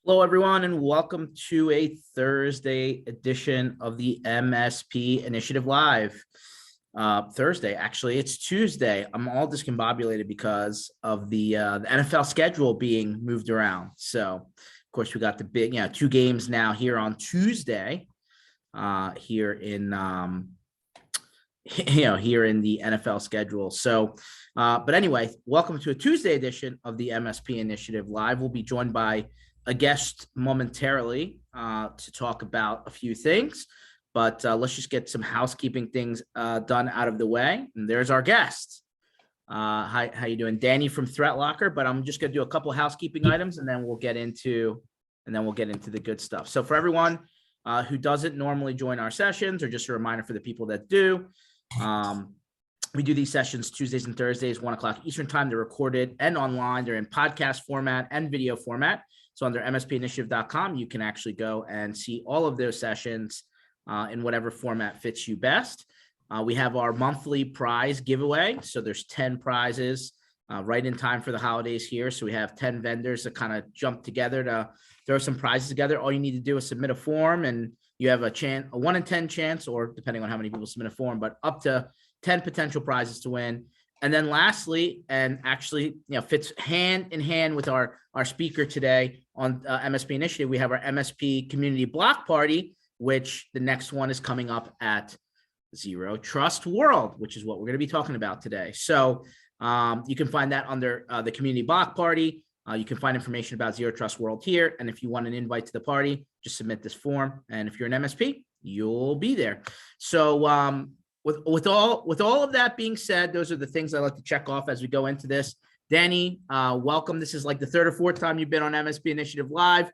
Hello, everyone, and welcome to a Thursday edition of the MSP Initiative Live. Thursday, actually, it's Tuesday. I'm all discombobulated because of the NFL schedule being moved around. So, of course, we got the big, two games now here on Tuesday, here in here in the NFL schedule. So, but anyway, welcome to a Tuesday edition of the MSP Initiative Live. We'll be joined by a guest momentarily to talk about a few things, but let's just get some housekeeping things done out of the way. And there's our guest. Hi, how you doing, Danny from Threatlocker? But I'm just gonna do a couple housekeeping items, and then we'll get into the good stuff. So for everyone who doesn't normally join our sessions, or just a reminder for the people that do, we do these sessions Tuesdays and Thursdays, 1 o'clock Eastern time. They're recorded and online. They're in podcast format and video format. So under mspinitiative.com, you can actually go and see all of those sessions in whatever format fits you best. We have our monthly prize giveaway. So there's 10 prizes right in time for the holidays here. So we have 10 vendors that kind of jump together to throw some prizes together. All you need to do is submit a form, and you have a 1 in 10 chance, or depending on how many people submit a form, but up to 10 potential prizes to win. And then lastly, and actually, fits hand in hand with our speaker today on MSP Initiative, we have our MSP Community Block Party, which the next one is coming up at Zero Trust World, which is what we're going to be talking about today. So you can find that under the Community Block Party. You can find information about Zero Trust World here. And if you want an invite to the party, just submit this form. And if you're an MSP, you'll be there. So with all of that being said, those are the things I like to check off as we go into this. Danny, welcome. This is like the third or fourth time you've been on MSP Initiative Live.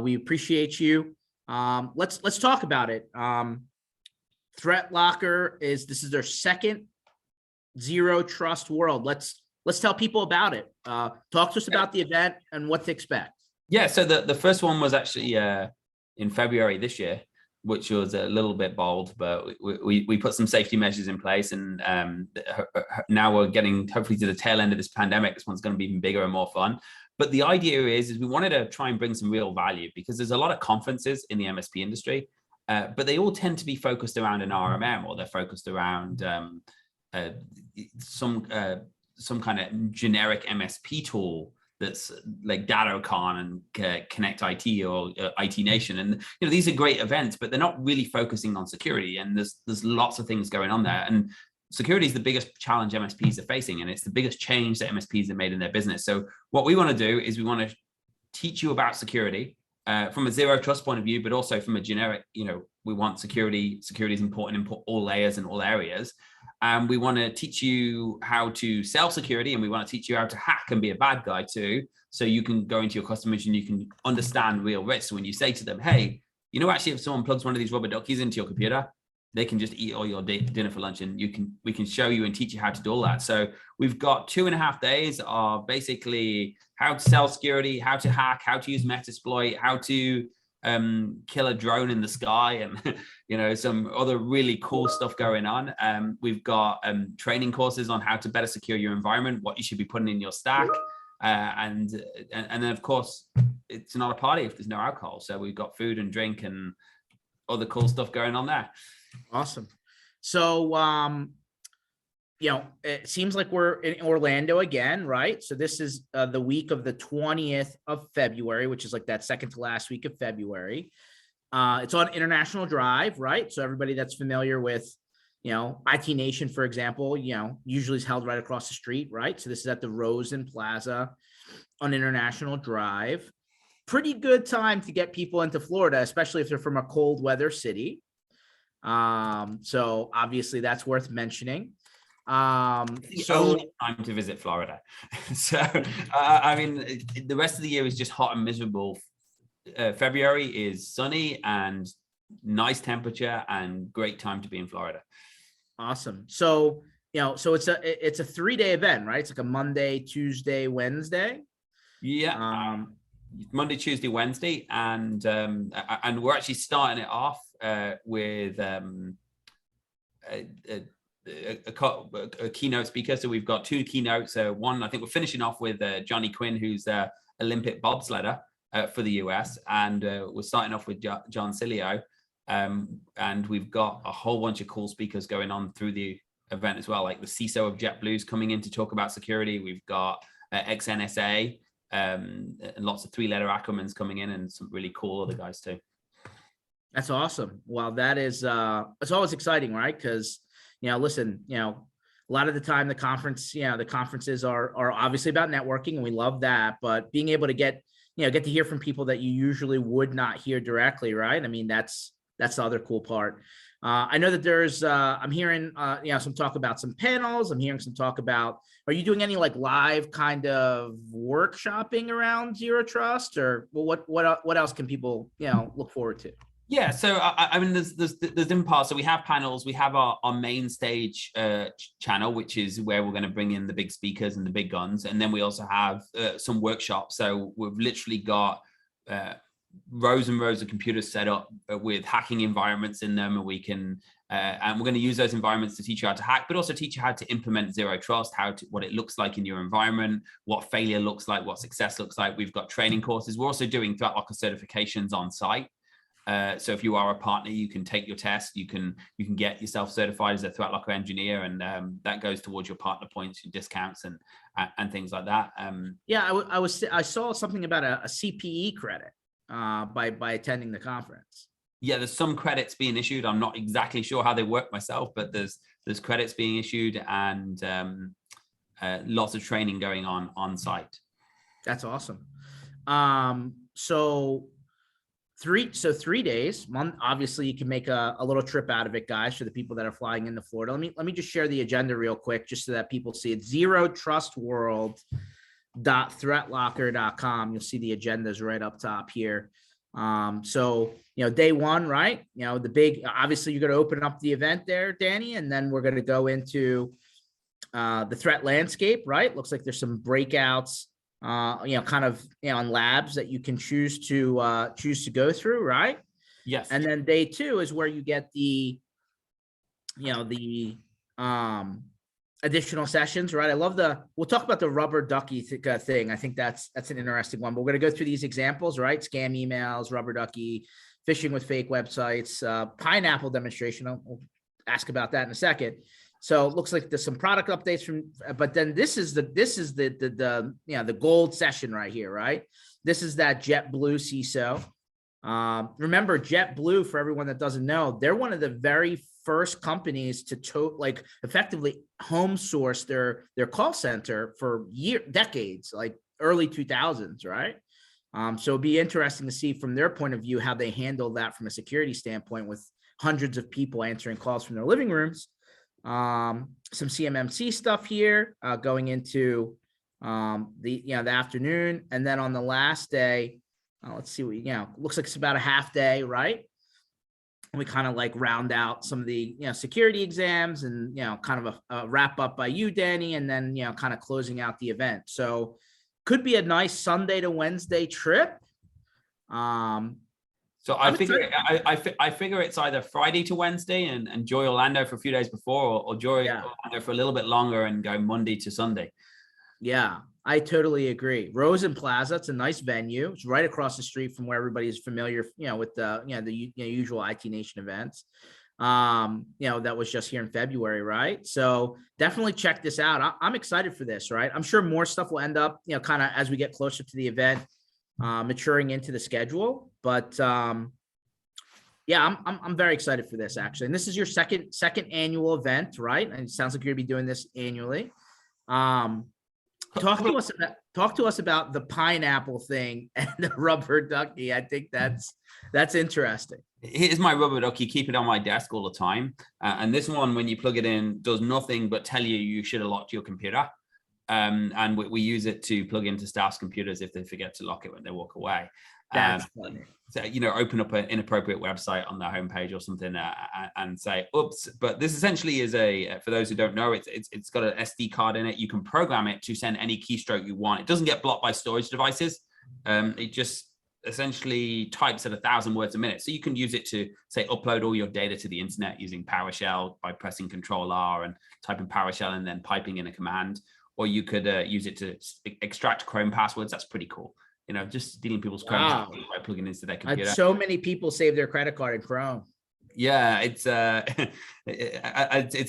We appreciate you. Let's talk about it. Threatlocker this is their second Zero Trust World. Let's tell people about it. Talk to us about the event and what to expect. Yeah, so the first one was actually in February this year, which was a little bit bold, but we put some safety measures in place, and now we're getting hopefully to the tail end of this pandemic. This one's going to be even bigger and more fun. But the idea is we wanted to try and bring some real value, because there's a lot of conferences in the MSP industry, but they all tend to be focused around an RMM, or they're focused around some kind of generic MSP tool that's like DataCon and Connect IT or IT Nation. And these are great events, but they're not really focusing on security. And there's lots of things going on there. And security is the biggest challenge MSPs are facing, and it's the biggest change that MSPs have made in their business. So what we want to do is we want to teach you about security from a zero trust point of view, but also from a generic, we want security is important in all layers and all areas. And we want to teach you how to sell security, and we want to teach you how to hack and be a bad guy too. So you can go into your customers and you can understand real risks. So when you say to them, hey, actually, if someone plugs one of these rubber duckies into your computer, they can just eat all your dinner for lunch, and we can show you and teach you how to do all that. So we've got 2.5 days of basically how to sell security, how to hack, how to use Metasploit, how to kill a drone in the sky, and some other really cool stuff going on. We've got training courses on how to better secure your environment, what you should be putting in your stack, and then of course it's not a party if there's no alcohol. So we've got food and drink and other cool stuff going on there. Awesome. So it seems like we're in Orlando again, right? So this is the week of the 20th of February, which is like that second to last week of February. It's on International Drive, right? So everybody that's familiar with, IT Nation, for example, usually is held right across the street, right? So this is at the Rosen Plaza on International Drive. Pretty good time to get people into Florida, especially if they're from a cold weather city. So obviously that's worth mentioning. The only time to visit Florida. So the rest of the year is just hot and miserable. February is sunny and nice temperature and great time to be in Florida. Awesome. So so it's a 3-day event, right? It's like a Monday, Tuesday, Wednesday. Yeah. Monday, Tuesday, Wednesday, and we're actually starting it off with a keynote speaker. So we've got 2 keynotes. One, I think we're finishing off with Johnny Quinn, who's Olympic bobsledder. for the US, and we're starting off with John Cilio, and we've got a whole bunch of cool speakers going on through the event as well, like the CISO of JetBlue's coming in to talk about security. We've got ex-NSA, and lots of three-letter acronyms coming in, and some really cool other guys too. That's awesome. Well, that is, it's always exciting, right? Because, listen, a lot of the time the conferences are obviously about networking, and we love that, but being able to get to hear from people that you usually would not hear directly, right? I mean, that's the other cool part. I know that there's, I'm hearing, some talk about some panels. I'm hearing some talk about, are you doing any like live kind of workshopping around Zero Trust, or what else can people, look forward to? Yeah, so I mean, there's different parts. So we have panels. We have our main stage channel, which is where we're going to bring in the big speakers and the big guns, and then we also have some workshops. So we've literally got rows and rows of computers set up with hacking environments in them, and we can and we're going to use those environments to teach you how to hack, but also teach you how to implement Zero Trust, what it looks like in your environment, what failure looks like, what success looks like. We've got training courses. We're also doing Threatlocker certifications on site. So if you are a partner, you can take your test, you can get yourself certified as a Threatlocker engineer, and that goes towards your partner points, your discounts, and things like that. I saw something about a CPE credit by attending the conference. Yeah, there's some credits being issued. I'm not exactly sure how they work myself, but there's credits being issued, and lots of training going on site. That's awesome. So 3 days. Obviously you can make a little trip out of it, guys, for the people that are flying into Florida. Let me just share the agenda real quick, just so that people see it. zerotrustworld.threatlocker.com. You'll see the agendas right up top here. So day one, right? The big, obviously you're going to open up the event there, Danny, and then we're going to go into the threat landscape, right? Looks like there's some breakouts on labs that you can choose to go through, right? Yes. And then day two is where you get the additional sessions, right? I love we'll talk about the rubber ducky thing. I think that's an interesting one, but we're going to go through these examples, right? Scam emails, rubber ducky, phishing with fake websites, pineapple demonstration. We'll ask about that in a second. So it looks like there's some product updates but then this is the gold session right here, right? This is that JetBlue CISO. Remember JetBlue, for everyone that doesn't know, they're one of the very first companies to effectively home source their call center for decades, like early 2000s, right? So it'd be interesting to see from their point of view how they handle that from a security standpoint, with hundreds of people answering calls from their living rooms. Some CMMC stuff here going into the afternoon, and then on the last day, let's see what looks like it's about a half day, right? And we kind of like round out some of the security exams, and kind of a wrap up by you, Danny, and then kind of closing out the event. So could be a nice Sunday to Wednesday trip. So I figure it's either Friday to Wednesday and enjoy Orlando for a few days before, or enjoy Orlando for a little bit longer and go Monday to Sunday. Yeah, I totally agree. Rosen Plaza, it's a nice venue. It's right across the street from where everybody is familiar, with the usual IT Nation events. That was just here in February, right? So definitely check this out. I'm excited for this, right? I'm sure more stuff will end up, kind of as we get closer to the event, maturing into the schedule. But I'm very excited for this, actually. And this is your second annual event, right? And it sounds like you're gonna be doing this annually. Talk to us about the pineapple thing and the rubber ducky. I think that's interesting. Here's my rubber ducky. Keep it on my desk all the time. And this one, when you plug it in, does nothing but tell you should have locked your computer. And we use it to plug into staff's computers if they forget to lock it when they walk away. That's funny. So, open up an inappropriate website on the homepage or something and say, oops. But this essentially is for those who don't know, it's got an SD card in it. You can program it to send any keystroke you want. It doesn't get blocked by storage devices. It just essentially types at 1,000 words a minute. So you can use it to, say, upload all your data to the internet using PowerShell by pressing Control-R and typing PowerShell and then piping in a command. Or you could use it to extract Chrome passwords. That's pretty cool. just stealing people's Chrome Wow. by plugging into their computer. So many people save their credit card in Chrome. Yeah, it's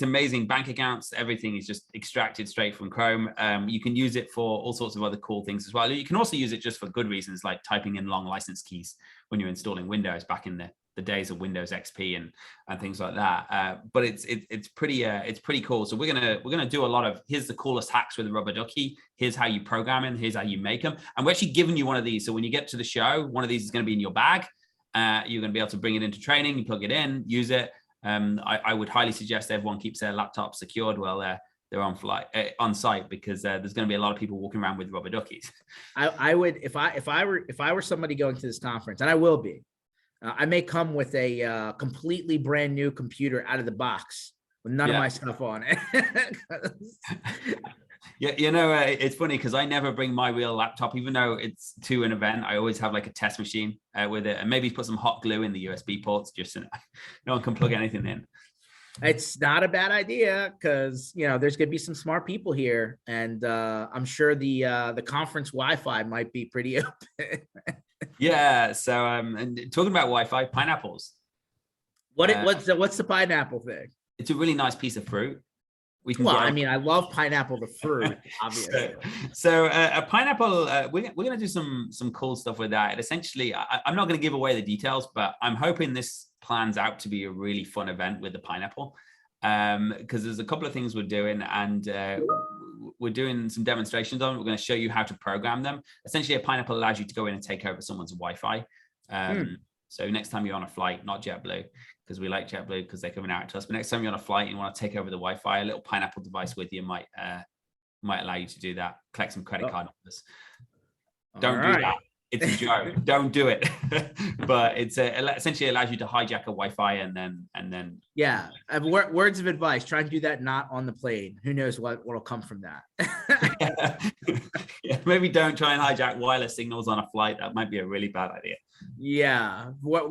amazing. Bank accounts, everything is just extracted straight from Chrome. You can use it for all sorts of other cool things as well. You can also use it just for good reasons, like typing in long license keys when you're installing Windows back in the days of Windows XP and things like that. But it's pretty cool. So we're gonna do a lot of, here's the coolest hacks with the rubber ducky. Here's how you program them. Here's how you make them. And we're actually giving you one of these. So when you get to the show, one of these is going to be in your bag. You're going to be able to bring it into training. You plug it in, use it. I would highly suggest everyone keeps their laptop secured while they're on site, because there's going to be a lot of people walking around with rubber duckies. I would, if I were somebody going to this conference, and I will be, I may come with a completely brand new computer out of the box with none of my stuff on it. Yeah, it's funny because I never bring my real laptop, even though it's to an event. I always have like a test machine with it, and maybe put some hot glue in the USB ports just so no one can plug anything in. It's not a bad idea, because there's going to be some smart people here, and I'm sure the conference Wi-Fi might be pretty open. Yeah. So and talking about Wi-Fi, pineapples. What's the pineapple thing? It's a really nice piece of fruit. I love pineapple, the fruit, obviously. So a pineapple, we're going to do some cool stuff with that. And essentially, I'm not going to give away the details, but I'm hoping this plans out to be a really fun event with the pineapple, because there's a couple of things we're doing, and we're doing some demonstrations on it. We're going to show you how to program them. Essentially, a pineapple allows you to go in and take over someone's Wi-Fi. So next time you're on a flight, not JetBlue, because we like JetBlue because they're coming out to us, but next time you're on a flight and you want to take over the Wi-Fi, a little pineapple device with you might allow you to do that. Collect some credit card numbers. Don't do that. It's a joke. Don't do it. But it's essentially allows you to hijack a Wi-Fi and then. Yeah. Words of advice. Try and do that not on the plane. Who knows what'll come from that. Yeah, maybe don't try and hijack wireless signals on a flight. That might be a really bad idea. Yeah. We're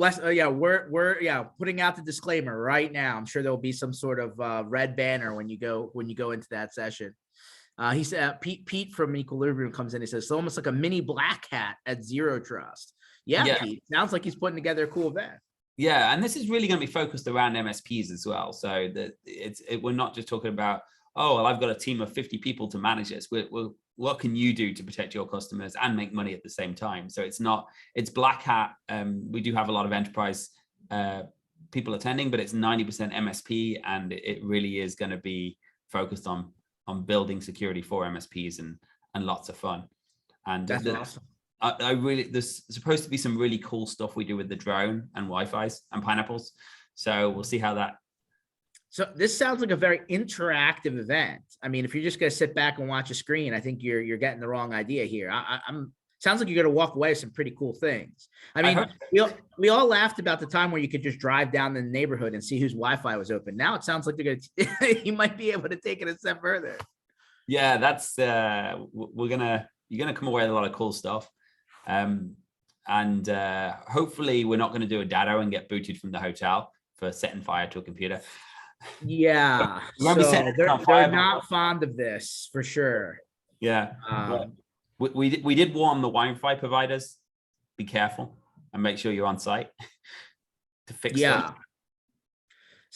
putting out the disclaimer right now. I'm sure there'll be some sort of red banner when you go into that session. He said Pete from Equilibrium comes in. He says it's almost like a mini black hat at Zero Trust. Yeah. Pete, sounds like he's putting together a cool event. Yeah, and this is really going to be focused around MSPs as well. So that we're not just talking about, oh, well, I've got a team of 50 people to manage this. What can you do to protect your customers and make money at the same time? So it's black hat. We do have a lot of enterprise people attending, but it's 90% MSP, and it really is going to be focused on building security for MSPs and lots of fun. And that's awesome. There's supposed to be some really cool stuff we do with the drone and Wi-Fi's and pineapples. So we'll see how that. So this sounds like a very interactive event. I mean, if you're just going to sit back and watch a screen, I think you're getting the wrong idea here. Sounds like you're going to walk away with some pretty cool things. I mean, we all laughed about the time where you could just drive down the neighborhood and see whose Wi-Fi was open. Now it sounds like you might be able to take it a step further. Yeah, that's you're gonna come away with a lot of cool stuff, and hopefully we're not going to do a dado and get booted from the hotel for setting fire to a computer. Yeah, so they're not fond of this for sure. Yeah. We did warn the Wi-Fi providers, be careful and make sure you're on site to fix them.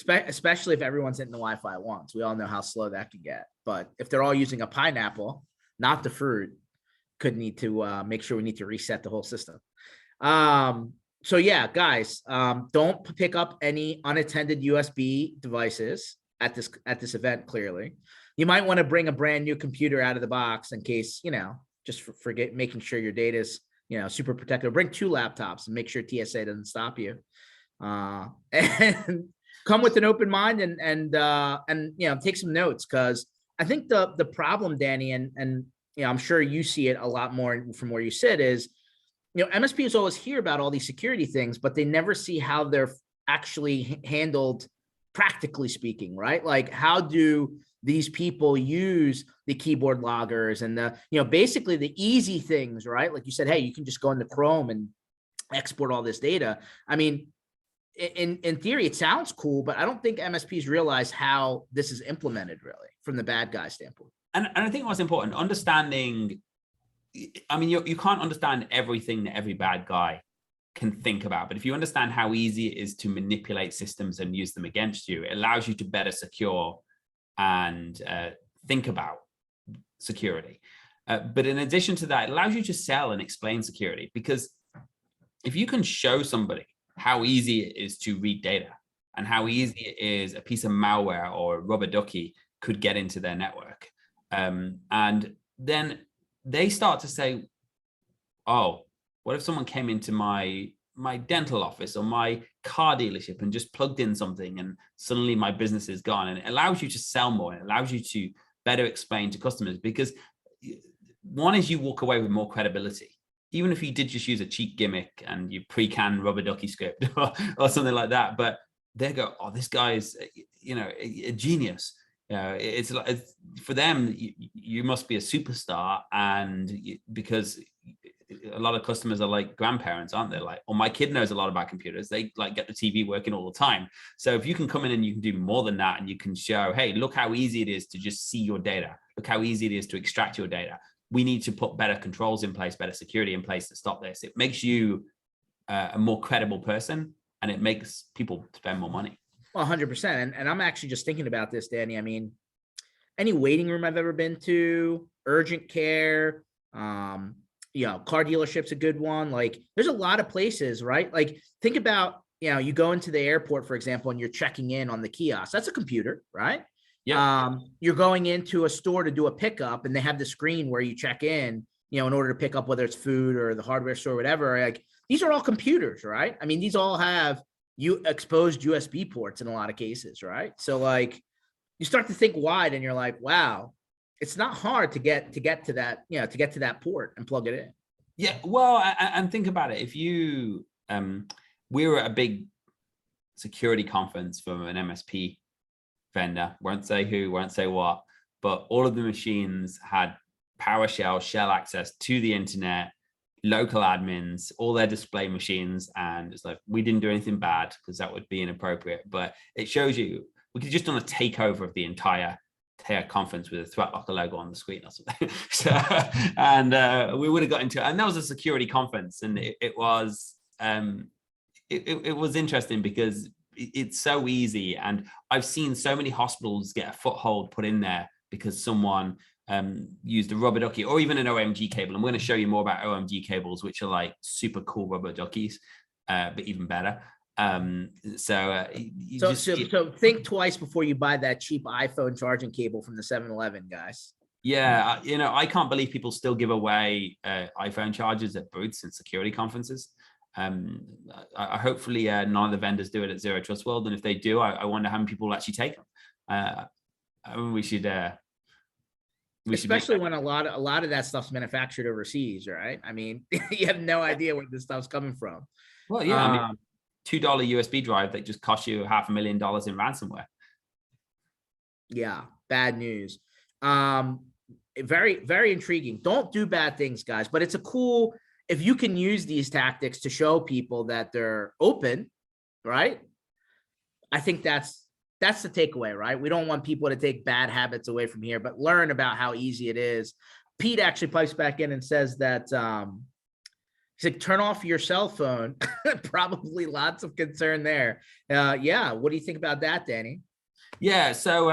Especially if everyone's hitting the Wi-Fi at once. We all know how slow that can get. But if they're all using a pineapple, not the fruit, could need to make sure we need to reset the whole system. So yeah, guys, don't pick up any unattended USB devices at this event. Clearly, you might want to bring a brand new computer out of the box in case, just forget, making sure your data is, super protected. Bring 2 laptops and make sure TSA doesn't stop you. And come with an open mind and take some notes, because I think the problem, Danny, and I'm sure you see it a lot more from where you sit, is MSPs always hear about all these security things, but they never see how they're actually handled, practically speaking, right? Like, how do these people use the keyboard loggers and basically the easy things, right? Like you said, hey, you can just go into Chrome and export all this data. I mean, in theory, it sounds cool, but I don't think MSPs realize how this is implemented really from the bad guy standpoint. And I think what's important, understanding I mean, you can't understand everything that every bad guy can think about, but if you understand how easy it is to manipulate systems and use them against you, it allows you to better secure and think about security. But in addition to that, it allows you to sell and explain security, because if you can show somebody how easy it is to read data and how easy it is a piece of malware or a rubber ducky could get into their network, and then they start to say, oh, what if someone came into my dental office or my car dealership and just plugged in something and suddenly my business is gone? And it allows you to sell more. It allows you to better explain to customers, because one is you walk away with more credibility. Even if you did just use a cheap gimmick and you pre-canned rubber ducky script or something like that, but they go, oh, this guy is, a genius. It's like, for them, you must be a superstar. And because a lot of customers are like grandparents, aren't they? Like, oh, my kid knows a lot about computers. They like get the TV working all the time. So if you can come in and you can do more than that, and you can show, hey, look how easy it is to just see your data. Look how easy it is to extract your data. We need to put better controls in place, better security in place to stop this. It makes you a more credible person, and it makes people spend more money. Well, 100%. And I'm actually just thinking about this, Danny. I mean, any waiting room I've ever been to, urgent care, car dealership's a good one. Like, there's a lot of places, right? Like, think about, you go into the airport, for example, and you're checking in on the kiosk. That's a computer, right? Yeah. You're going into a store to do a pickup, and they have the screen where you check in, in order to pick up whether it's food or the hardware store, whatever. Like, these are all computers, right? I mean, these all have exposed USB ports in a lot of cases, right? So like, you start to think wide, and you're like, wow, it's not hard to get to that, to get to that port and plug it in. Yeah. Well, and think about it. If you, we were at a big security conference from an MSP vendor, won't say who, won't say what, but all of the machines had PowerShell, shell access to the internet, local admins, all their display machines. And it's like, we didn't do anything bad because that would be inappropriate, but it shows you, we could just done a takeover of the entire conference with a Threatlocker logo on the screen or something. So, and we would have got into it. And that was a security conference. And it was interesting because it's so easy. And I've seen so many hospitals get a foothold put in there because someone used a rubber ducky or even an OMG cable. I'm going to show you more about OMG cables, which are like super cool rubber duckies, but even better. So think twice before you buy that cheap iPhone charging cable from the 7-Eleven, guys. Yeah, I can't believe people still give away iPhone chargers at booths and security conferences. Hopefully none of the vendors do it at Zero Trust World, and if they do, I wonder how many people will actually take them. I mean, we should especially when a lot of that stuff's manufactured overseas, right? I mean, you have no idea where this stuff's coming from. Well, yeah, I mean, $2 USB drive that just cost you $500,000 in ransomware. Yeah, bad news. Very, very intriguing. Don't do bad things, guys, but it's if you can use these tactics to show people that they're open, right? I think that's the takeaway, right? We don't want people to take bad habits away from here, but learn about how easy it is. Pete actually pipes back in and says that he's like, turn off your cell phone. Probably lots of concern there. Yeah. What do you think about that, Danny? Yeah. So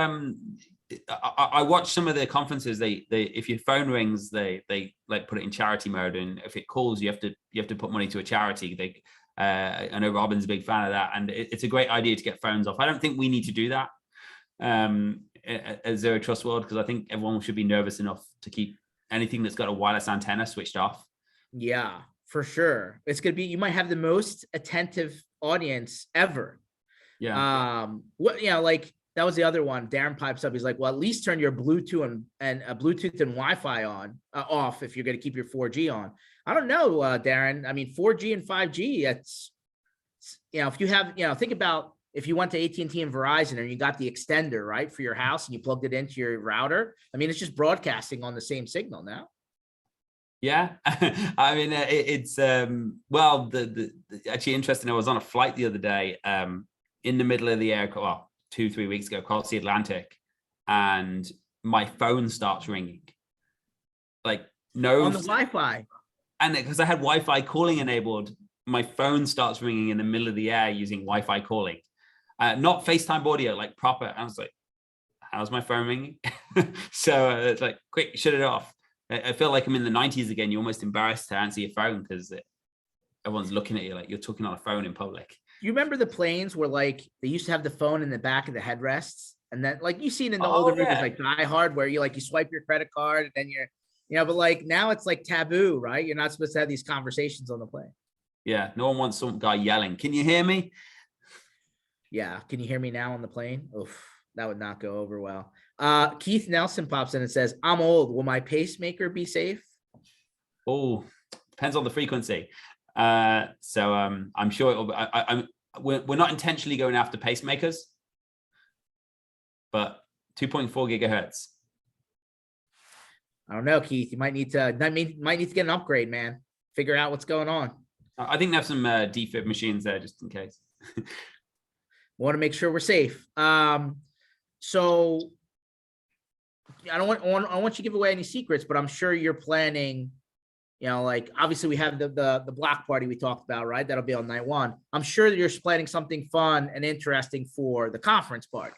I watched some of the conferences. They if your phone rings, they like put it in charity mode, and if it calls, you have to put money to a charity. I know Robin's a big fan of that, and it's a great idea to get phones off. I don't think we need to do that at Zero Trust World, because I think everyone should be nervous enough to keep anything that's got a wireless antenna switched off. Yeah, for sure. It's gonna be, you might have the most attentive audience ever. Yeah. Like that was the other one. Darren pipes up. He's like, well, at least turn your Bluetooth and Bluetooth and Wi-Fi off if you're going to keep your 4G on. I don't know, Darren. I mean, 4G and 5G, it's, if you have, think about if you went to AT&T and Verizon and you got the extender, right, for your house and you plugged it into your router. I mean, it's just broadcasting on the same signal now. Yeah. I mean, it's, well, the actually interesting. I was on a flight the other day in the middle of the air, 2-3 weeks ago, across the Atlantic, and my phone starts ringing. Like, no, on the Wi-Fi. and because I had Wi-Fi calling enabled, my phone starts ringing in the middle of the air using Wi-Fi calling, not FaceTime audio, like proper. I was like, how's my phone ringing? So it's like, quick, shut it off. I feel like I'm in the 90s again. You're almost embarrassed to answer your phone because everyone's looking at you like you're talking on a phone in public. Do you remember the planes where like they used to have the phone in the back of the headrests? And then like you've seen in the older movies like Die Hard where you swipe your credit card and then but like now it's like taboo, right? You're not supposed to have these conversations on the plane. Yeah, no one wants some guy yelling, "Can you hear me?" Yeah, can you hear me now on the plane? Oof, that would not go over well. Keith Nelson pops in and says, "I'm old. Will my pacemaker be safe?" Oh, depends on the frequency. So I'm sure it'll. We're not intentionally going after pacemakers, but 2.4 gigahertz. I don't know, Keith. You might need to get an upgrade, man. Figure out what's going on. I think they have some defib machines there just in case. Want to make sure we're safe. So I don't want you to give away any secrets, but I'm sure you're planning, like obviously we have the block party we talked about, right? That'll be on night one. I'm sure that you're planning something fun and interesting for the conference party.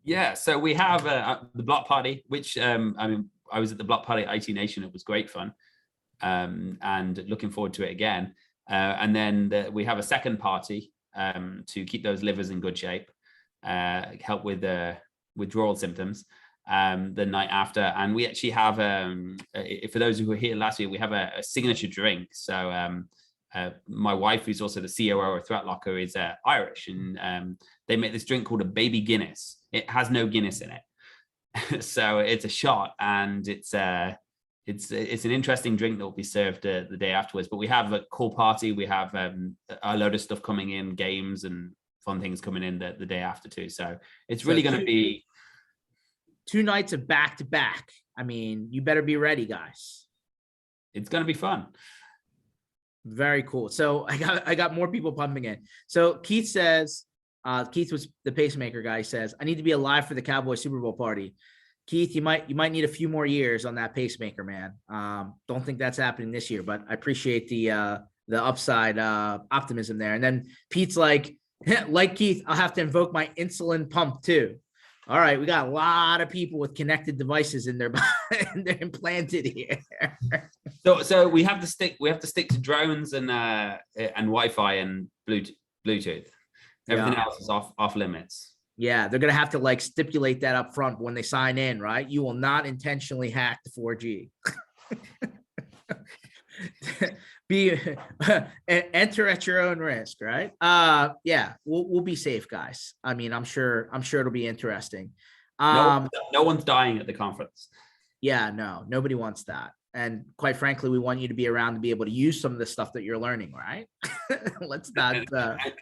Yeah, so we have the block party, which I mean, I was at the block party at IT Nation. It was great fun, and looking forward to it again. And then we have a second party to keep those livers in good shape, help with withdrawal symptoms the night after. And we actually have, for those who were here last year, we have a signature drink. So my wife, who's also the COO of Threatlocker, is Irish, and they make this drink called a baby Guinness. It has no Guinness in it. So it's a shot, and it's an interesting drink that will be served the day afterwards. But we have a cool party. We have a load of stuff coming in, games and fun things coming in the day after too. So it's really going to be 2 nights of back to back. I mean, you better be ready, guys. It's going to be fun. Very cool. So I got more people pumping in. So Keith says, Keith was the pacemaker guy, says, I need to be alive for the Cowboys Super Bowl party. Keith, you might need a few more years on that pacemaker, man. Don't think that's happening this year, but I appreciate the upside optimism there. And then Pete's like Keith, I'll have to invoke my insulin pump too. All right, we got a lot of people with connected devices in their and they're implanted here. So we have to stick to drones and Wi-Fi and Bluetooth. Everything else is off limits. Yeah, they're gonna have to like stipulate that up front when they sign in, right? You will not intentionally hack the 4G. Enter at your own risk, right? Yeah, we'll be safe, guys. I mean, I'm sure it'll be interesting. No one's dying at the conference. Yeah, no, nobody wants that. And quite frankly, we want you to be around to be able to use some of the stuff that you're learning, right? Let's not.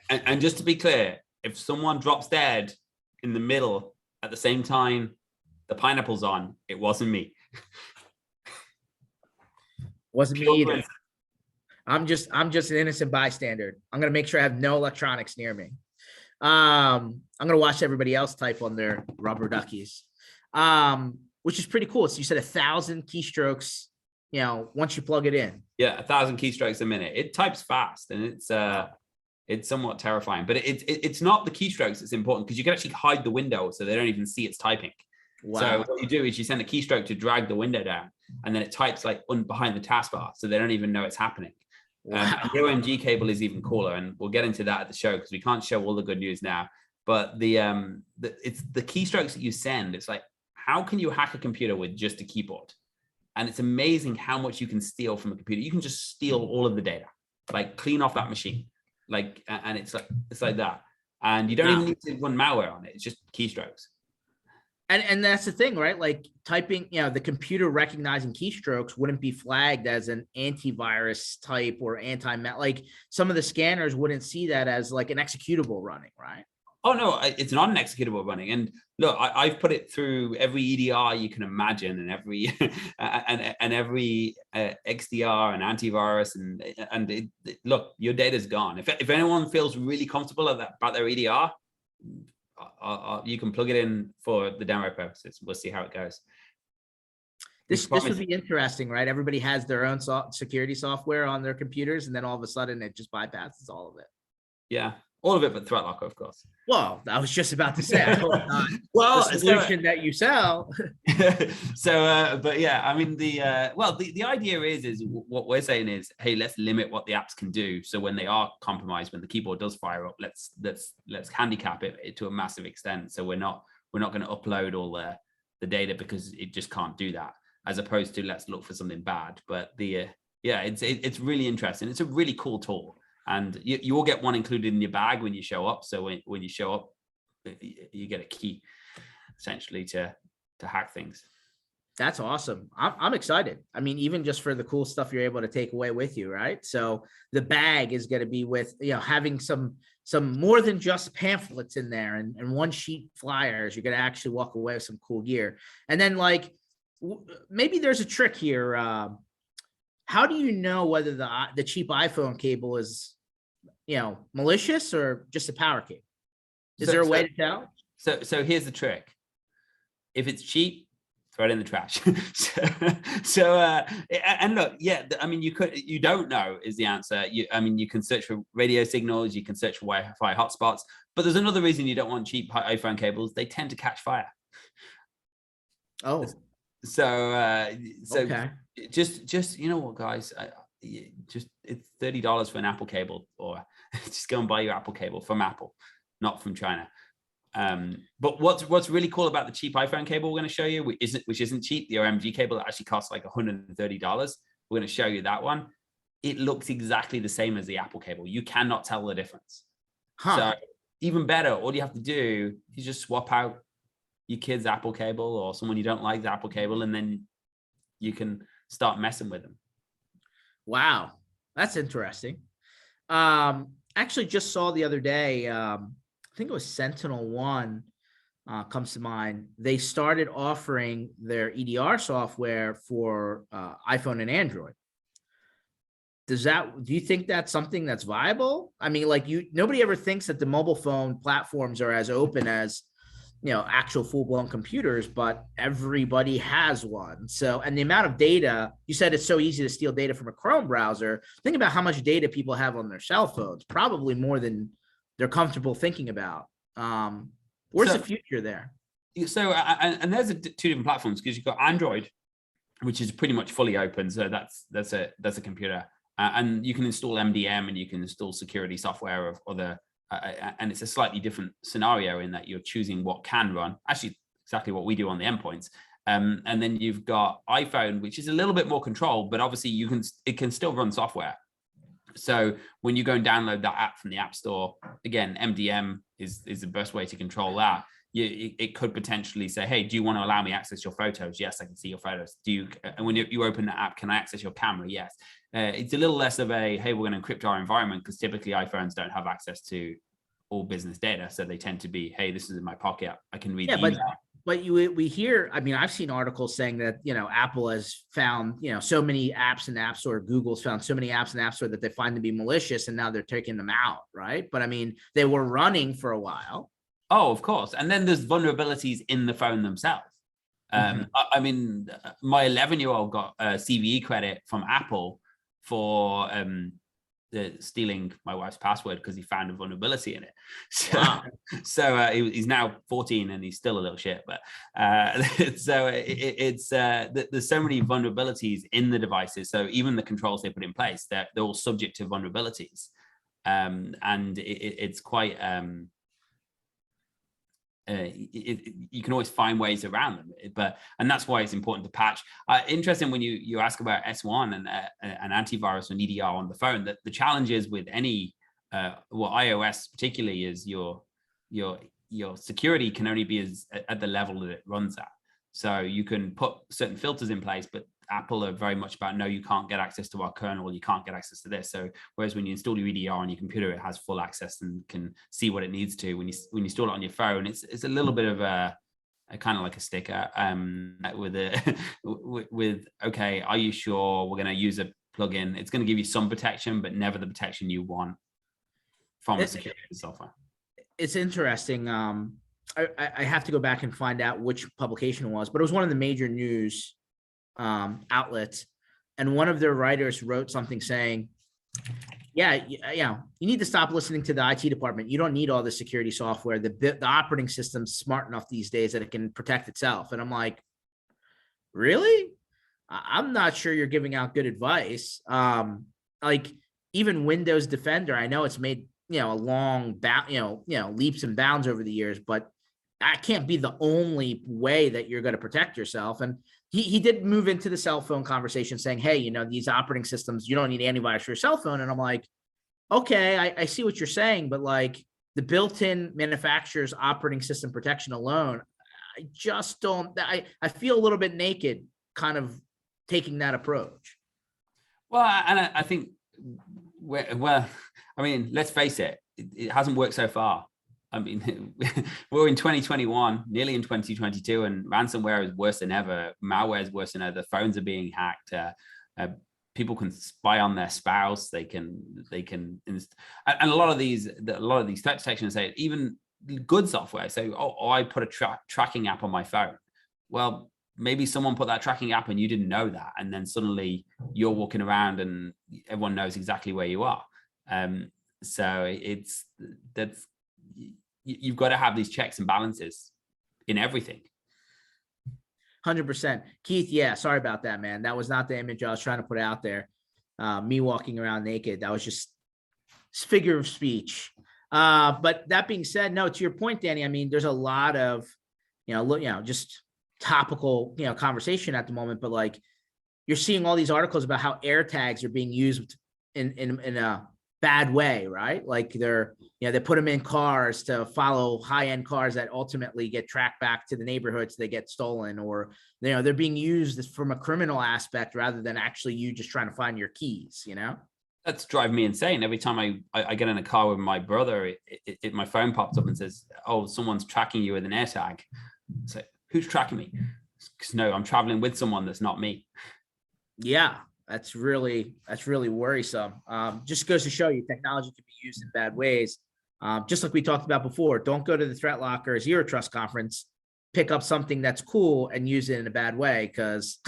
And just to be clear, if someone drops dead in the middle at the same time the pineapple's on, it wasn't me. Wasn't me either. I'm just an innocent bystander. I'm gonna make sure I have no electronics near me. I'm gonna watch everybody else type on their rubber duckies, which is pretty cool. So you said 1,000 keystrokes, once you plug it in. Yeah, 1,000 keystrokes a minute. It types fast, and it's somewhat terrifying. But it's not the keystrokes that's important, because you can actually hide the window so they don't even see it's typing. Wow. So what you do is you send a keystroke to drag the window down, and then it types like behind the taskbar, so they don't even know it's happening. Wow. The OMG cable is even cooler, and we'll get into that at the show because we can't show all the good news now. But it's the keystrokes that you send. It's like, how can you hack a computer with just a keyboard? And it's amazing how much you can steal from a computer. You can just steal all of the data, like clean off that machine, like, and it's like that. And you don't even need to run malware on it. It's just keystrokes. And that's the thing, right? Like typing, the computer recognizing keystrokes wouldn't be flagged as an antivirus type or like some of the scanners wouldn't see that as like an executable running, right? Oh no, it's not an executable running. And look, I've put it through every EDR you can imagine, and every and every XDR and antivirus, and look, your data's gone. If anyone feels really comfortable about their EDR, you can plug it in for the demo purposes. We'll see how it goes. This would be interesting, right? Everybody has their own security software on their computers, and then all of a sudden it just bypasses all of it. Yeah, all of it, but Threatlocker, of course. Well, I was just about to say, I hope not. Well, the solution that you sell. But yeah, I mean, the idea is what we're saying is, hey, let's limit what the apps can do. So when they are compromised, when the keyboard does fire up, let's handicap it to a massive extent. So we're not going to upload all the data because it just can't do that, as opposed to let's look for something bad. But it's really interesting. It's a really cool tool. And you will get one included in your bag when you show up. So when you show up, you get a key essentially to hack things. That's awesome. I'm excited. I mean, even just for the cool stuff you're able to take away with you, right? So the bag is going to be with, having some more than just pamphlets in there and one sheet flyers. You're going to actually walk away with some cool gear. And then maybe there's a trick here. How do you know whether the cheap iPhone cable is, malicious or just a power cable? Is there a way to tell? So here's the trick. If it's cheap, throw it in the trash. And look, I mean, you don't know is the answer. You can search for radio signals, you can search for Wi-Fi hotspots, but there's another reason you don't want cheap iPhone cables. They tend to catch fire. Oh, okay. Just you know what, guys, it's $30 for an Apple cable, or just go and buy your Apple cable from Apple, not from China. But what's really cool about the cheap iPhone cable we're going to show you, which isn't cheap, the OMG cable that actually costs like $130. We're going to show you that one. It looks exactly the same as the Apple cable. You cannot tell the difference. So even better, all you have to do is just swap out your kid's Apple cable or someone you don't like the Apple cable, and then you can start messing with them. Wow, that's interesting. Actually just saw the other day, I think it was SentinelOne comes to mind. They started offering their EDR software for iPhone and Android. Do you think that's something that's viable? I mean, nobody ever thinks that the mobile phone platforms are as open as, actual full-blown computers, but everybody has one. So, and the amount of data, you said it's so easy to steal data from a Chrome browser. Think about how much data people have on their cell phones, probably more than they're comfortable thinking about. Where's the future there? So, and there's two different platforms, because you've got Android, which is pretty much fully open. So that's a computer, and you can install MDM and you can install security software of other. And it's a slightly different scenario in that you're choosing what can run, actually exactly what we do on the endpoints. And then you've got iPhone, which is a little bit more controlled, but obviously it can still run software. So when you go and download that app from the App Store, again, MDM is the best way to control that. It could potentially say, hey, do you want to allow me access your photos? Yes, I can see your photos. And when you open the app, can I access your camera? Yes. It's a little less of a, hey, we're going to encrypt our environment, because typically iPhones don't have access to all business data. So they tend to be, hey, this is in my pocket. I can read the email. But we hear, I mean, I've seen articles saying that, Apple has found, so many apps in the App Store, Google's found so many apps in the App Store that they find to be malicious, and now they're taking them out, right? But I mean, they were running for a while. Oh, of course. And then there's vulnerabilities in the phone themselves. I mean, my 11-year-old got a CVE credit from Apple for stealing my wife's password because he found a vulnerability in it. So, wow. So he's now 14 and he's still a little shit. But there's so many vulnerabilities in the devices. So even the controls they put in place, they're all subject to vulnerabilities, and it's quite. You can always find ways around them, and that's why it's important to patch. Interesting when you ask about S1 and antivirus and EDR on the phone. That the challenges with any iOS particularly is your security can only be at the level that it runs at. So you can put certain filters in place, but Apple are very much about, no, you can't get access to our kernel, you can't get access to this. So whereas when you install your EDR on your computer, it has full access and can see what it needs to. When you install it on your phone, it's a little bit of a kind of like a sticker with okay, are you sure we're going to use a plugin? It's going to give you some protection, but never the protection you want from the security software. It's interesting. I have to go back and find out which publication it was, but it was one of the major news outlets, and one of their writers wrote something saying, yeah, you need to stop listening to the IT department. You don't need all the security software. The operating system's smart enough these days that it can protect itself. And I'm like, really? I'm not sure you're giving out good advice. Like even Windows Defender, I know it's made, a long leaps and bounds over the years, but that can't be the only way that you're going to protect yourself. And he did move into the cell phone conversation saying, hey, these operating systems, you don't need antivirus for your cell phone. And I'm like, okay, I see what you're saying, but like the built-in manufacturer's operating system protection alone, I just don't, I feel a little bit naked kind of taking that approach. Well, and I think, well, I mean, let's face it, it hasn't worked so far. I mean, we're in 2021, nearly in 2022, and ransomware is worse than ever. Malware is worse than ever. Phones are being hacked. People can spy on their spouse. They can, and a lot of these threat detection say even good software. So, I put a tracking app on my phone. Well, maybe someone put that tracking app and you didn't know that, and then suddenly you're walking around and everyone knows exactly where you are. So you've got to have these checks and balances in everything. 100%. Keith, yeah, sorry about that, man. That was not the image I was trying to put out there. Me walking around naked. That was just figure of speech. But that being said, no, to your point, Danny, I mean, there's a lot of, just topical, conversation at the moment, but like you're seeing all these articles about how air tags are being used in a bad way, right? Like they put them in cars to follow high-end cars that ultimately get tracked back to the neighborhoods, they get stolen, or they're being used from a criminal aspect rather than actually you just trying to find your keys. That's driving me insane. Every time I get in a car with my brother, my phone pops up and says, "Oh, someone's tracking you with an air tag." So who's tracking me? Because no, I'm traveling with someone that's not me. Yeah. That's really worrisome. Just goes to show you technology can be used in bad ways. Just like we talked about before, don't go to the Threatlocker Zero Trust conference, pick up something that's cool and use it in a bad way, because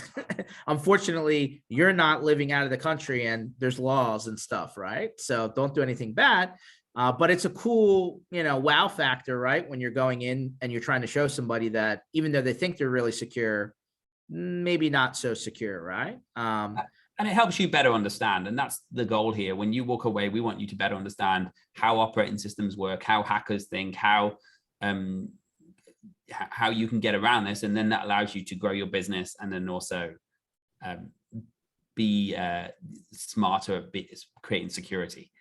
unfortunately you're not living out of the country and there's laws and stuff, right? So don't do anything bad. But it's a cool, wow factor, right? When you're going in and you're trying to show somebody that even though they think they're really secure, maybe not so secure, right? And it helps you better understand. And that's the goal here. When you walk away, we want you to better understand how operating systems work, how hackers think, how you can get around this. And then that allows you to grow your business and then also be smarter at creating security.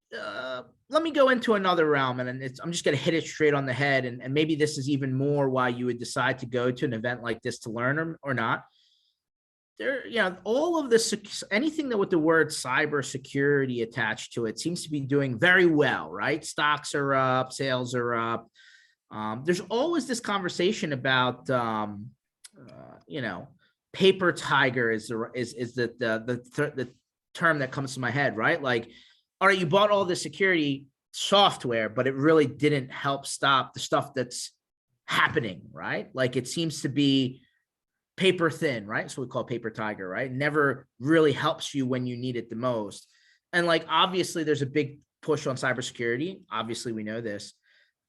Let me go into another realm, and I'm just going to hit it straight on the head. And maybe this is even more why you would decide to go to an event like this to learn or not. All of this, anything that with the word cybersecurity attached to it seems to be doing very well, right? Stocks are up, sales are up. There's always this conversation about, paper tiger is the term that comes to my head, right? Like, all right, you bought all the security software, but it really didn't help stop the stuff that's happening, right? Like it seems to be paper thin, right? So we call it paper tiger, right? Never really helps you when you need it the most. And like, obviously there's a big push on cybersecurity. Obviously we know this.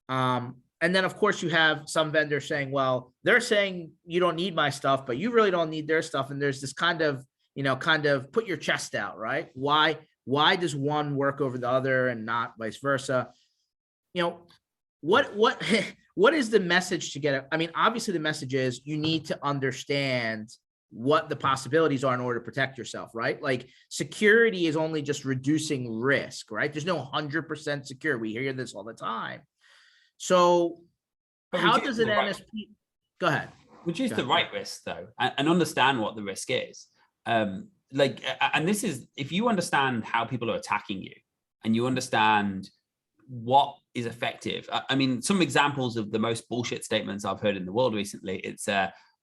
And then of course you have some vendors saying, well, they're saying you don't need my stuff, but you really don't need their stuff. And there's this kind of put your chest out, right? Why does one work over the other and not vice versa? What is the message to get it? I mean, obviously the message is you need to understand what the possibilities are in order to protect yourself, right? Like security is only just reducing risk, right? There's no 100% secure. We hear this all the time. So how does an MSP, go ahead. Reduce the right risk though, and understand what the risk is. And this is, if you understand how people are attacking you and you understand what is effective. I mean, some examples of the most bullshit statements I've heard in the world recently, it's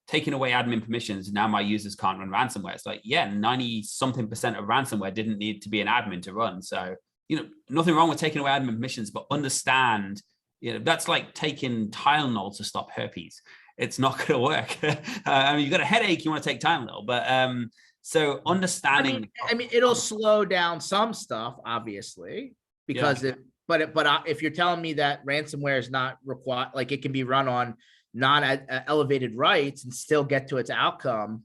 taking away admin permissions. Now my users can't run ransomware. It's like, yeah, 90-something% of ransomware didn't need to be an admin to run. So, nothing wrong with taking away admin permissions, but understand, that's like taking Tylenol to stop herpes. it's not going to work. I mean, you've got a headache, you want to take Tylenol, but so understanding. I mean, it'll slow down some stuff, obviously, because if you're telling me that ransomware is not required, like it can be run on non-elevated rights and still get to its outcome.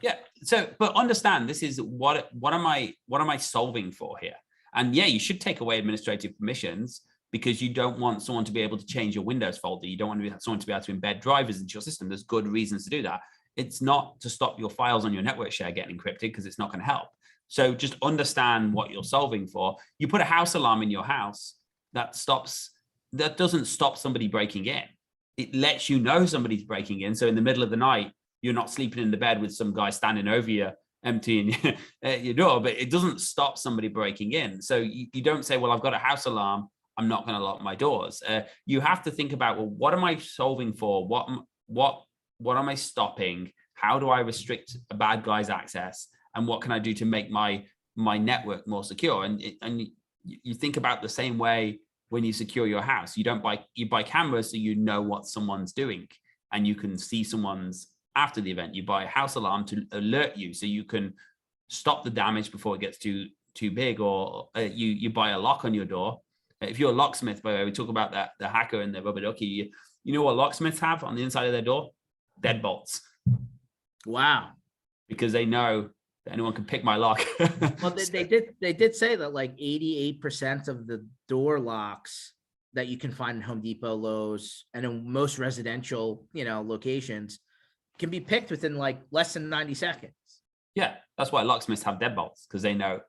Yeah. So, but understand, this is what am I solving for here? And yeah, you should take away administrative permissions, because you don't want someone to be able to change your Windows folder. You don't want someone to be able to embed drivers into your system. There's good reasons to do that. It's not to stop your files on your network share getting encrypted, because it's not going to help. So just understand what you're solving for. You put a house alarm in your house, that doesn't stop somebody breaking in. It lets you know somebody's breaking in. So in the middle of the night, you're not sleeping in the bed with some guy standing over you, emptying your door, but it doesn't stop somebody breaking in. So you don't say, well, I've got a house alarm, I'm not going to lock my doors. You have to think about, well, what am I solving for? What am I stopping? How do I restrict a bad guy's access? And what can I do to make my network more secure? And you think about the same way when you secure your house. You buy cameras so you know what someone's doing, and you can see someone's after the event. You buy a house alarm to alert you so you can stop the damage before it gets too big, or you buy a lock on your door. If you're a locksmith, by the way, we talk about that, the hacker and the rubber ducky, you know what locksmiths have on the inside of their door? Deadbolts. Wow. Because they know that anyone can pick my lock. Well, they did say that like 88% of the door locks that you can find in Home Depot, Lowe's, and in most residential, locations can be picked within like less than 90 seconds. Yeah, that's why locksmiths have deadbolts, because they know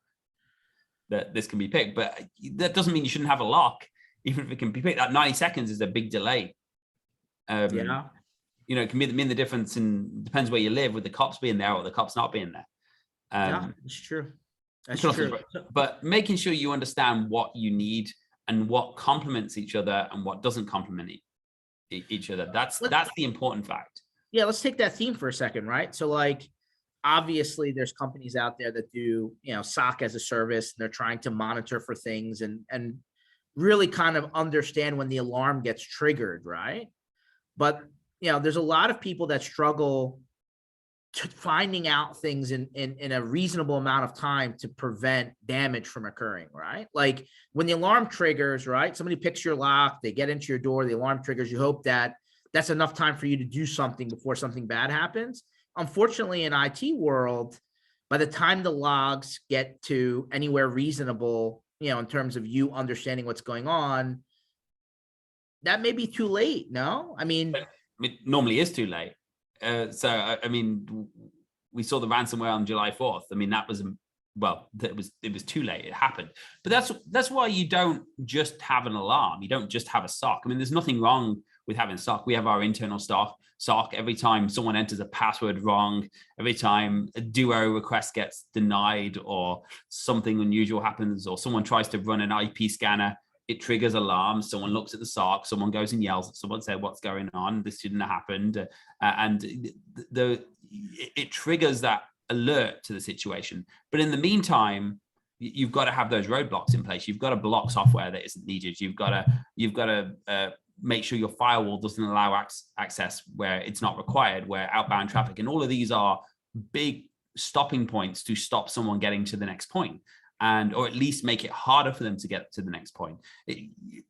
that this can be picked. But that doesn't mean you shouldn't have a lock, even if it can be picked. That 90 seconds is a big delay. It can mean the difference, and depends where you live, with the cops being there or the cops not being there. Yeah, it's true. That's true. But making sure you understand what you need and what complements each other and what doesn't complement each other. That's the important fact. Yeah, let's take that theme for a second, right? So like, obviously there's companies out there that do, SOC as a service, and they're trying to monitor for things and really kind of understand when the alarm gets triggered, right? But, there's a lot of people that struggle to finding out things in a reasonable amount of time to prevent damage from occurring, right? Like when the alarm triggers, right? Somebody picks your lock, they get into your door, the alarm triggers, you hope that that's enough time for you to do something before something bad happens. Unfortunately, in IT world, by the time the logs get to anywhere reasonable, in terms of you understanding what's going on, that may be too late. No, I mean, it normally is too late. We saw the ransomware on July 4th. I mean, it was too late. It happened. But that's why you don't just have an alarm. You don't just have a SOC. I mean, there's nothing wrong with having SOC. We have our internal SOC. Every time someone enters a password wrong, every time a duo request gets denied, or something unusual happens, or someone tries to run an IP scanner, it triggers alarms. Someone looks at the SOC, someone goes and yells at someone, say, what's going on? This shouldn't have happened. It triggers that alert to the situation. But in the meantime, you've got to have those roadblocks in place. You've got to block software that isn't needed. You've got to make sure your firewall doesn't allow access where it's not required, where outbound traffic, and all of these are big stopping points to stop someone getting to the next point, or at least make it harder for them to get to the next point.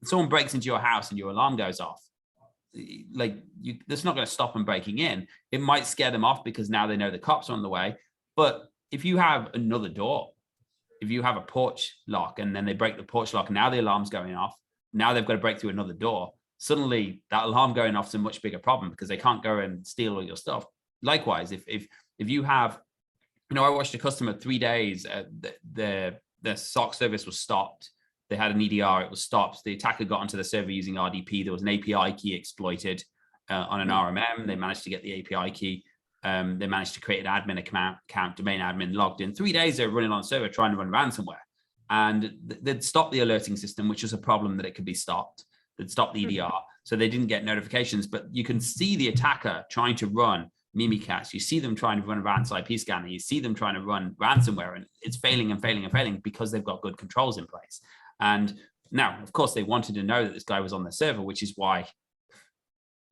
Someone breaks into your house and your alarm goes off. That's not going to stop them breaking in. It might scare them off because now they know the cops are on the way. But if you have another door, if you have a porch lock and then they break the porch lock, now the alarm's going off. Now they've got to break through another door. Suddenly that alarm going off is a much bigger problem, because they can't go and steal all your stuff. Likewise, if you have, I watched a customer 3 days, the SOC service was stopped. They had an EDR, it was stopped. The attacker got onto the server using RDP. There was an API key exploited on an RMM. They managed to get the API key. They managed to create an admin account, domain admin, logged in. 3 days they were running on a server trying to run ransomware. And they'd stopped the alerting system, which was a problem that it could be stopped. They'd stopped the EDR. So they didn't get notifications. But you can see the attacker trying to run Mimikatz. You see them trying to run a advanced IP scanner. You see them trying to run ransomware, and it's failing and failing and failing because they've got good controls in place. And now, of course, they wanted to know that this guy was on the server, which is why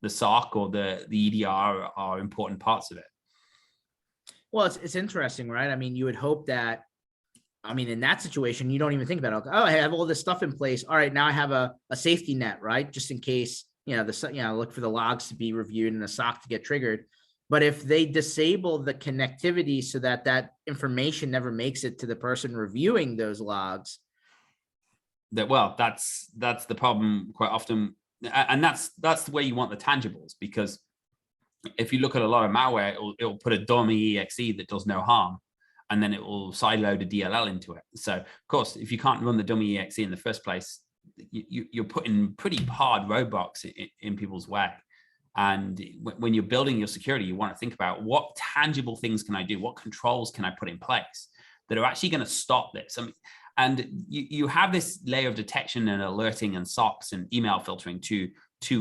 the SOC or the EDR are important parts of it. Well, it's interesting, right? I mean, you would hope that, I mean, in that situation, you don't even think about it. Oh, I have all this stuff in place. All right, now I have a safety net, right? Just in case, look for the logs to be reviewed and the SOC to get triggered. But if they disable the connectivity so that that information never makes it to the person reviewing those logs, that's the problem quite often, and that's the way you want the tangibles, because if you look at a lot of malware, it'll put a dummy exe that does no harm, and then it will sideload a DLL into it. So of course, if you can't run the dummy exe in the first place, you're putting pretty hard roadblocks in people's way. And when you're building your security, you want to think about what tangible things can I do? What controls can I put in place that are actually going to stop this? I mean, and you have this layer of detection and alerting and SOCs and email filtering to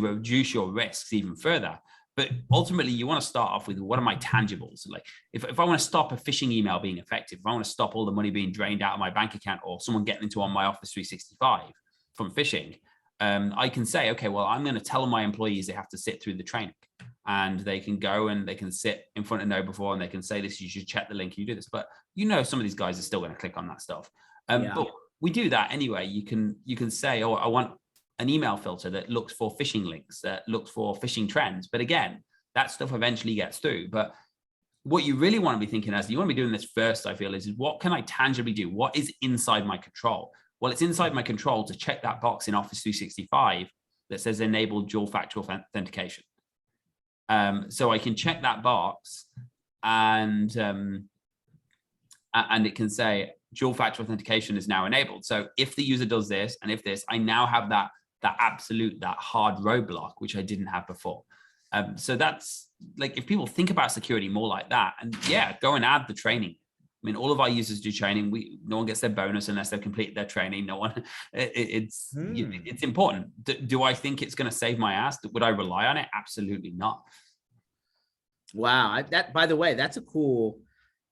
reduce your risks even further. But ultimately, you want to start off with, what are my tangibles? Like, if I want to stop a phishing email being effective, if I want to stop all the money being drained out of my bank account, or someone getting into on my Office 365 from phishing, I can say, okay, well, I'm going to tell my employees they have to sit through the training, and they can go and they can sit in front of KnowBe4 and they can say this, you should check the link, and you do this. But some of these guys are still going to click on that stuff. But we do that anyway. You can say, oh, I want an email filter that looks for phishing links, that looks for phishing trends. But again, that stuff eventually gets through. But what you really want to be thinking, as you want to be doing this first, I feel, is what can I tangibly do? What is inside my control? Well, it's inside my control to check that box in Office 365 that says enable dual factor authentication. So I can check that box, and it can say dual factor authentication is now enabled. So if the user does this and if this, I now have that hard roadblock, which I didn't have before. So that's like, if people think about security more like that, and go and add the training. I mean, all of our users do training. No one gets their bonus unless they've completed their training. No one. It's important. Do I think it's going to save my ass? Would I rely on it? Absolutely not. Wow, that, by the way, that's a cool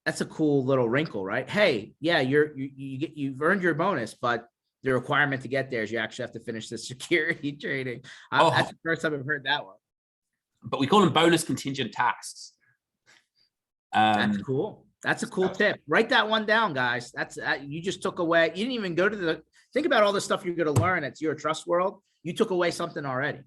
little wrinkle, right? Hey, yeah, you've earned your bonus, but the requirement to get there is you actually have to finish the security training. That's the first time I've heard that one. But we call them bonus contingent tasks. That's cool. That's a cool tip. Write that one down, guys. That's you just took away. You didn't even go to think about all the stuff you're going to learn at Zero Trust World. You took away something already.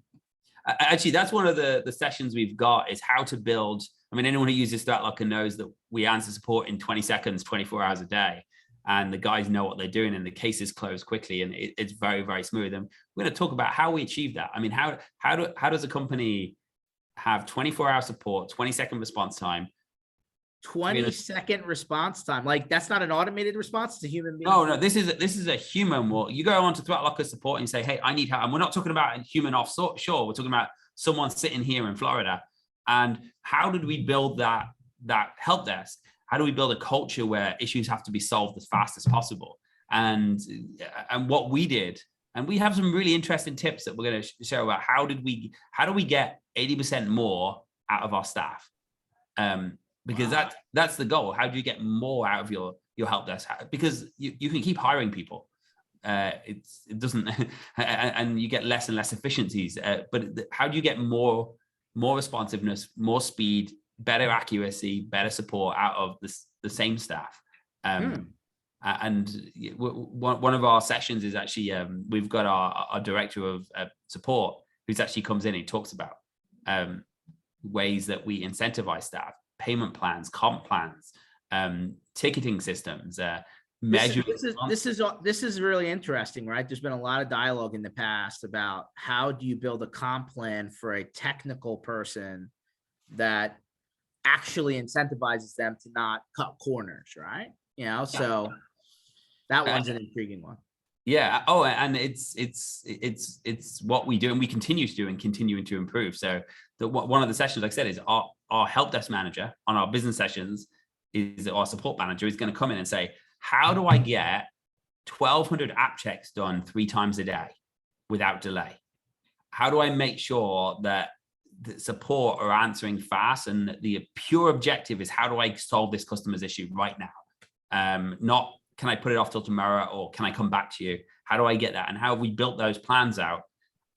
Actually, that's one of the sessions we've got, is how to build. I mean, anyone who uses Threatlocker knows that we answer support in 20 seconds, 24 hours a day. And the guys know what they're doing, and the cases close quickly, and it's very, very smooth. And we're going to talk about how we achieve that. I mean, how does a company have 24-hour support, 20-second response time? 20-second response time. Like, that's not an automated response. It's a human being. No, this is a human. Well, you go onto Threatlocker support and you say, hey, I need help. And we're not talking about a human offshore. We're talking about someone sitting here in Florida. And how did we build that help desk? How do we build a culture where issues have to be solved as fast as possible? And what we did, and we have some really interesting tips that we're going to share about how do we get 80% more out of our staff? Because that's the goal. How do you get more out of your help desk? Because you can keep hiring people. It doesn't, and you get less and less efficiencies. But how do you get more responsiveness, more speed, better accuracy, better support out of the same staff? And one of our sessions is actually, we've got our director of support, who's actually comes in and talks about ways that we incentivize staff, payment plans, comp plans, ticketing systems, measure. This is really interesting, right? There's been a lot of dialogue in the past about how do you build a comp plan for a technical person that actually incentivizes them to not cut corners, right? So that one's an intriguing one. Yeah. Oh, and it's what we do, and we continue to do, and continuing to improve. So one of the sessions, like I said, is our help desk manager on our business sessions is our support manager is going to come in and say, how do I get 1,200 app checks done 3 times a day without delay? How do I make sure that the support are answering fast, and the pure objective is how do I solve this customer's issue right now? Not can I put it off till tomorrow, or can I come back to you? How do I get that? And how have we built those plans out?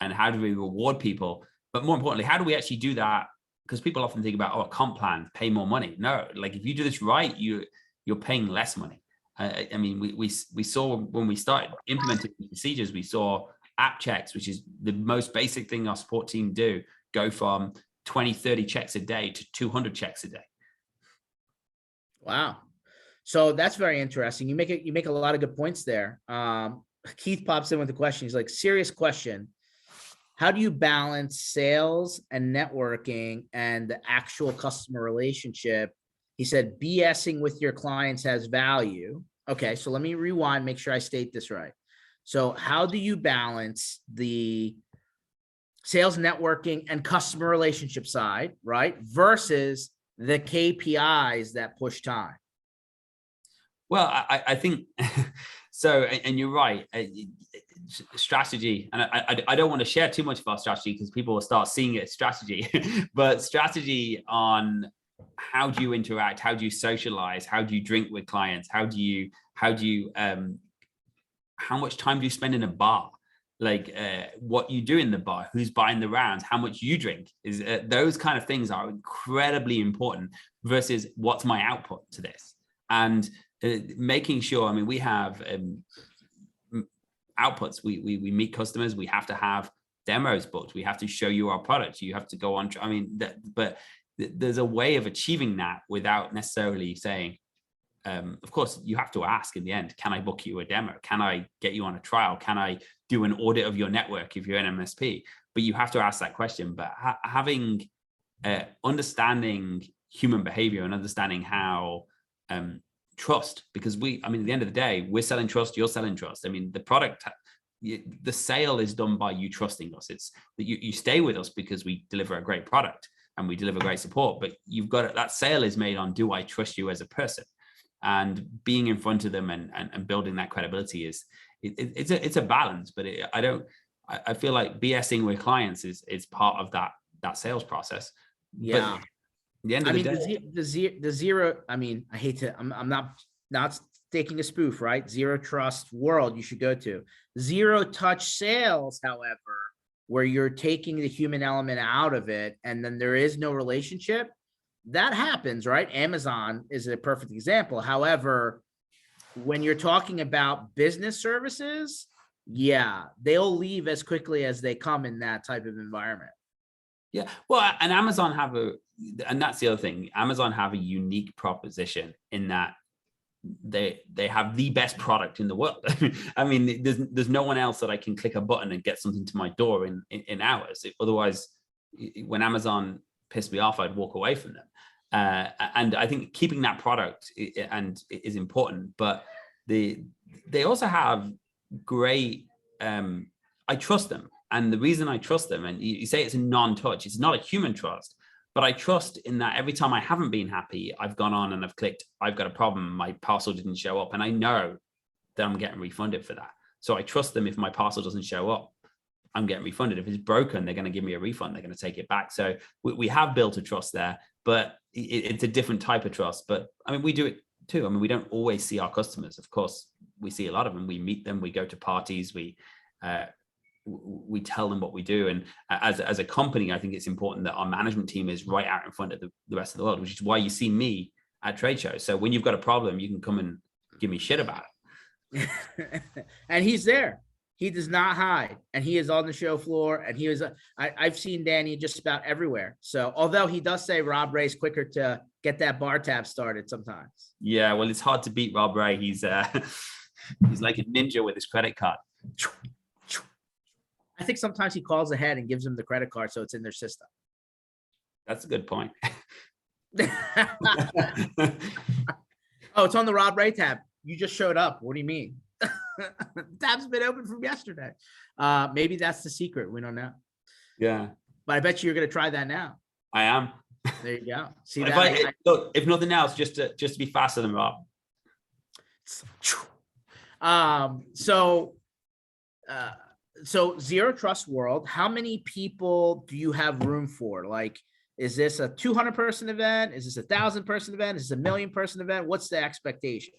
And how do we reward people But more importantly, how do we actually do that? Because people often think about, a comp plan, pay more money. No, like if you do this right, you're paying less money. I mean, we saw when we started implementing procedures, we saw app checks, which is the most basic thing our support team do, go from 20, 30 checks a day to 200 checks a day. Wow. So that's very interesting. You make a lot of good points there. Keith pops in with a question. He's like, serious question. How do you balance sales and networking and the actual customer relationship? He said, BSing with your clients has value. Okay, so let me rewind, make sure I state this right. So how do you balance the sales networking and customer relationship side, right, versus the KPIs that push time? Well, I think so, and you're right. Strategy, and I don't want to share too much of our strategy because people will start seeing it as strategy, but strategy on how do you interact, how do you socialize, how do you drink with clients, how much time do you spend in a bar, like what you do in the bar, who's buying the rounds, how much you drink, is those kind of things are incredibly important versus what's my output to this. And making sure, I mean, we have outputs. We meet customers. We have to have demos booked. We have to show you our product. You have to go on. I mean, but there's a way of achieving that without necessarily saying, of course, you have to ask in the end, can I book you a demo? Can I get you on a trial? Can I do an audit of your network if you're an MSP? But you have to ask that question. But having understanding human behavior and understanding how trust, because I mean, at the end of the day, we're selling trust, you're selling trust. I mean, the product, the sale is done by you trusting us. It's that you stay with us because we deliver a great product and we deliver great support, but you've got that sale is made on, do I trust you as a person? And being in front of them and building that credibility it's a balance, but I feel like BSing with clients is part of that sales process. Yeah. But at the end of the day, the zero, I mean, I hate to, I'm not taking a spoof, right? Zero trust world you should go to. Zero touch sales, however, where you're taking the human element out of it and then there is no relationship, that happens, right? Amazon is a perfect example. However, when you're talking about business services, yeah, they'll leave as quickly as they come in that type of environment. Yeah, well, and Amazon and that's the other thing. Amazon have a unique proposition in that they have the best product in the world. I mean, there's no one else that I can click a button and get something to my door in hours. Otherwise, when Amazon pissed me off, I'd walk away from them. And I think keeping that product is important. But they also have great. I trust them. And the reason I trust them, and you say it's a non-touch, it's not a human trust, but I trust in that every time I haven't been happy, I've gone on and I've clicked, I've got a problem, my parcel didn't show up, and I know that I'm getting refunded for that. So I trust them. If my parcel doesn't show up, I'm getting refunded. If it's broken, they're going to give me a refund. They're going to take it back. So we have built a trust there, but it's a different type of trust. But I mean, we do it too. I mean, we don't always see our customers. Of course, we see a lot of them. We meet them. We go to parties. We tell them what we do. And as a company, I think it's important that our management team is right out in front of the rest of the world, which is why you see me at trade shows. So when you've got a problem, you can come and give me shit about it. And he's there. He does not hide, and he is on the show floor, and he was, I've seen Danny just about everywhere. So although he does say Rob Ray's quicker to get that bar tab started sometimes. Yeah, well, it's hard to beat Rob Ray. He's like a ninja with his credit card. I think sometimes he calls ahead and gives them the credit card so it's in their system. That's a good point. Oh, it's on the Rob Ray tab. You just showed up. What do you mean? Tab's been open from yesterday. Maybe that's the secret. We don't know. Yeah. But I bet you're going to try that now. I am. There you go. See if that? Look, if nothing else, just to be faster than Rob. So zero trust world, how many people do you have room for? Like, is this a 200 person event? Is this a 1,000 person event? Is this a 1,000,000 person event? What's the expectation?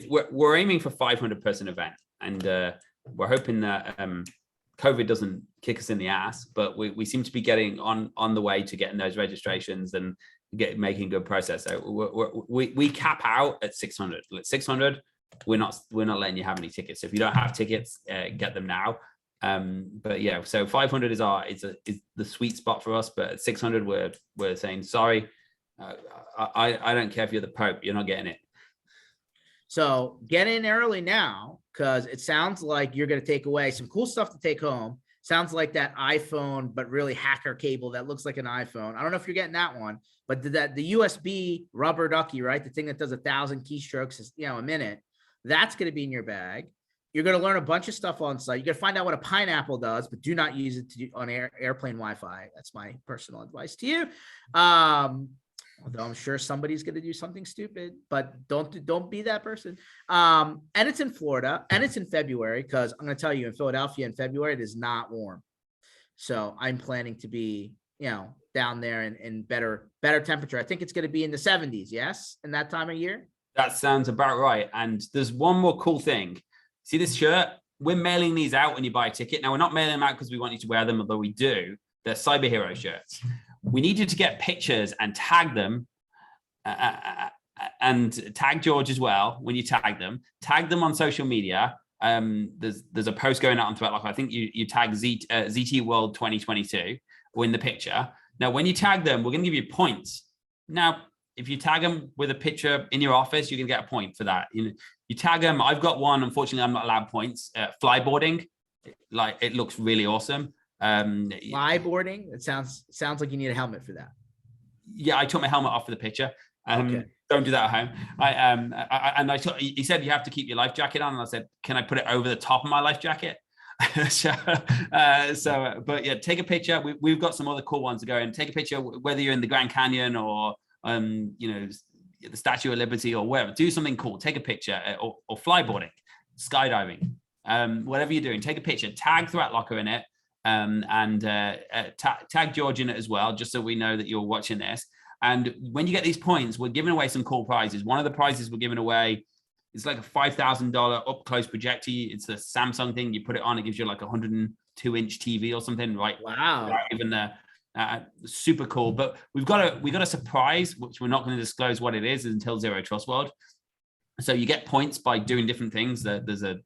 We're aiming for 500 person event, and we're hoping that COVID doesn't kick us in the ass, but we seem to be getting on the way to getting those registrations and making good process. So we cap out at 600. At 600, we're not letting you have any tickets. So if you don't have tickets, get them now. But yeah, so 500 is the sweet spot for us, but at 600 we're saying sorry. I don't care if you're the Pope, you're not getting it. So get in early now, because it sounds like you're going to take away some cool stuff to take home. Sounds like that iPhone, but really hacker cable that looks like an iPhone. I don't know if you're getting that one, but the USB rubber ducky, right? The thing that does 1,000 keystrokes, a minute. That's going to be in your bag. You're going to learn a bunch of stuff on site. You're going to find out what a pineapple does, but do not use it on airplane Wi-Fi. That's my personal advice to you. Although I'm sure somebody's going to do something stupid, but don't be that person. And it's in Florida and it's in February, because I'm going to tell you, in Philadelphia in February, it is not warm. So I'm planning to be, down there in better temperature. I think it's going to be in the 70s. Yes. In that time of year. That sounds about right. And there's one more cool thing. See this shirt? We're mailing these out when you buy a ticket. Now, we're not mailing them out because we want you to wear them, although we do. They're cyber hero shirts. We need you to get pictures and tag them, and tag George as well. When you tag them on social media. There's a post going out on Threatlocker. I think you tag ZT World 2022 in the picture. Now, when you tag them, we're going to give you points. Now, if you tag them with a picture in your office, you can get a point for that. You tag them. I've got one. Unfortunately, I'm not allowed points. Flyboarding, like, it looks really awesome. Flyboarding. It sounds like you need a helmet for that. Yeah, I took my helmet off for the picture. Okay. Don't do that at home. He said you have to keep your life jacket on, and I said, can I put it over the top of my life jacket? But yeah, take a picture. We've got some other cool ones to go and take a picture, whether you're in the Grand Canyon or the Statue of Liberty or wherever. Do something cool. Take a picture, or flyboarding, skydiving, whatever you're doing. Take a picture. Tag Threatlocker in it. Tag George in it as well, just so we know that you're watching this. And when you get these points, we're giving away some cool prizes. One of the prizes we're giving away is like a $5,000 up close projector. It's a Samsung thing. You put it on, it gives you like a 102-inch TV or something, right? Wow. Even super cool. But we got a surprise, which we're not going to disclose what it is until Zero Trust World. So you get points by doing different things. There's a